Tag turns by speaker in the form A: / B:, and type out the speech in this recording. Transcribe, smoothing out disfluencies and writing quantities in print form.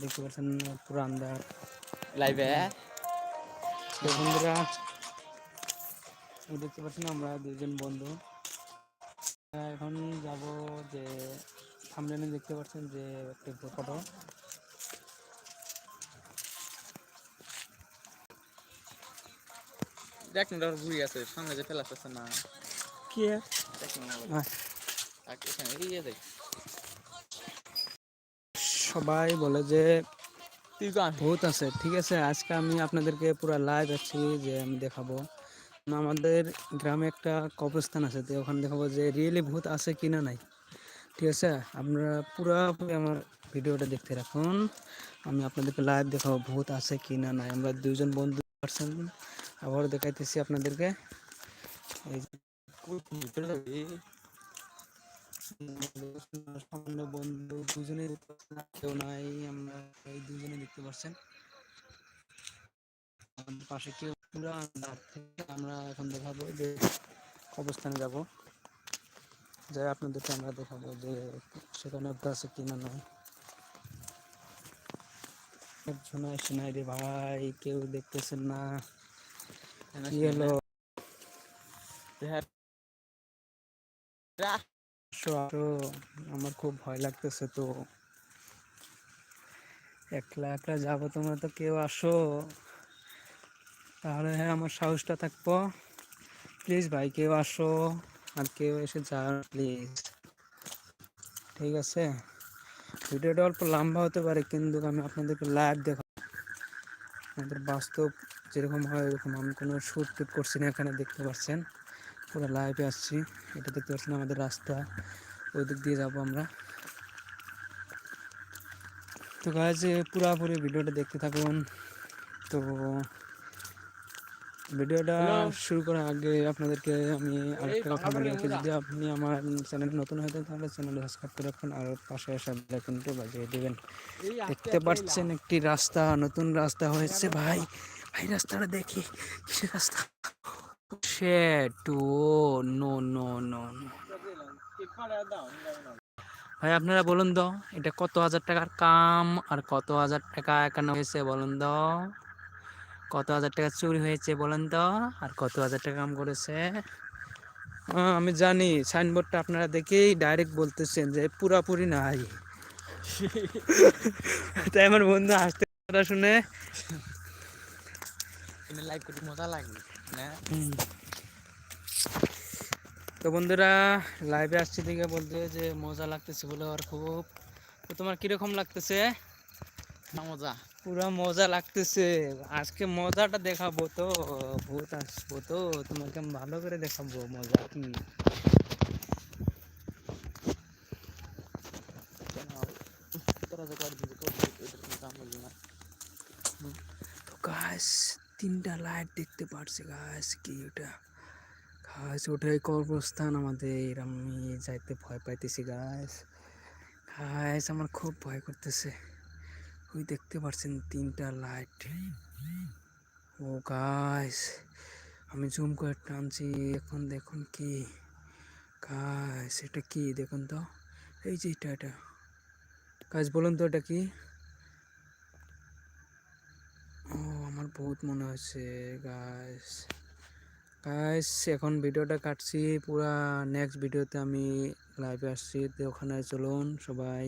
A: দেখতে পাচ্ছেন পুরো আন্ধার
B: লাইভে
A: তো বন্ধুরা দেখতে পাচ্ছেন আমরা দুজন বন্ধু এখন যাব যে সামনে দেখতে পাচ্ছেন যে একটা ফটো
B: দেখ না ঘুরে আছে সামনে যে ফেলা আছে না
A: কি
B: দেখ না এখানে এই দেখ
A: সবাই বলে যে
B: তুই গান
A: ভূত আছে, ঠিক আছে। আজকে আমি আপনাদেরকে পুরো লাইভ আছি যে আমি দেখাবো আমাদের গ্রামে একটা কবরস্থান আছে, তো ওখানে দেখাবো যে রিয়েলি ভূত আছে কি না নাই, ঠিক আছে। আপনারা পুরোপুরি আমার ভিডিওটা দেখতে রাখুন, আমি আপনাদেরকে লাইভ দেখাবো ভূত আছে কি না নাই। আমরা দুইজন বন্ধু পারছেন, আবার দেখাইতেছি আপনাদেরকে। এই সামনে বন্ধু দুজনেই দেখতে পাচ্ছেন, কেউ নাই, আমরা এই দুজনে দেখতে পাচ্ছেন। আমাদের পাশে কেউ পুরো আন্ধার থেকে আমরা এখন দেখাবো যে অবস্থানে যাব, যাই আপনাদেরকে আমরা দেখাবো যে সেখানে আছে কিনা নাই। শোনাই শোনাই রে ভাই, কেউ দেখতেছেন না, কি হলো? আমার খুব ভয় লাগতেছে, তো একলা একলা যাবো, তোমরা তো কেউ আসো তাহলে হ্যাঁ আমার সাহসটা থাকবো। প্লিজ ভাই কেউ আসো, আর কেউ এসে যাও প্লিজ, ঠিক আছে। ভিডিওটা অল্প লম্বা হতে পারে, কিন্তু আমি আপনাদেরকে লাইভ দেখাবো আমাদের বাস্তব যেরকম হয় এরকম। আমি কোনো শ্যুট টুট করছি না, এখানে দেখতে পাচ্ছেন পুরো লাইভে আসছি। এটা দেখতে পাচ্ছেন আমাদের রাস্তা, ওই দিক দিয়ে যাবো আমরা। তো গাইজ পুরোপুরি ভিডিওটা দেখতে থাকুন। তো ভিডিওটা শুরু করার আগে আপনাদেরকে আমি আরেকটা কথা বলে রাখি, যদি আপনি আমার চ্যানেলে নতুন হয়ে থাকেন তাহলে চ্যানেলটা সাবস্ক্রাইব করে রাখুন আর পাশে আসা বেল আইকনটি বাজিয়ে দেবেন। দেখতে পাচ্ছেন একটি রাস্তা, নতুন রাস্তা হয়েছে ভাই। ভাই রাস্তাটা দেখি, কিসের রাস্তা? শিট, ও নো নো নো নো। ভাই আপনারা বলুন তো এটা কত হাজার টাকার কাম আর কত হাজার টাকা এখানে হয়েছে বলুন তো? কত হাজার টাকা চুরি হয়েছে বলেন তো, আর কত হাজার টাকা কাম করেছে? আমি জানি সাইনবোর্ডটা আপনারা দেখেই ডাইরেক্ট বলতেছেন যে পুরাপুরি নাই। তাই আমার বন্ধু আসতে কথা শুনে
B: লাইভ করতে মজা লাগে না।
A: তো বন্ধুরা লাইভে আসছি দেখে বলতে যে মজা লাগতেছে বলে, আর খুব। তো তোমার কিরকম লাগতেছে?
B: মজা
A: পুরা মজা লাগতেছে। আজকে মজাটা দেখাবো, তো ভূত আসবো, তো তোমাকে আমি ভালো করে দেখাবো মজা কি। তো গাছ তিনটা লাইট দেখতে পারছি গাছ, কি ওটা? গাছ ওটাই কবরস্থান আমাদের, আমি যাইতে ভয় পাইতেছি গাছ। গাছ আমার খুব ভয় করতেছে। ওই দেখতে পাচ্ছেন তিনটা লাইট, ও গাছ আমি জুম করে টানছি, এখন দেখুন কি গাছ, এটা কি দেখুন তো, এই যে এটা গাছ, বলুন তো এটা কি? ও আমার বহুত মনে হচ্ছে গাছ। গাইস এখন ভিডিওটা কাটছি, পুরা নেক্সট ভিডিওতে আমি লাইভে আসছি, তো ওখানে চলুন সবাই।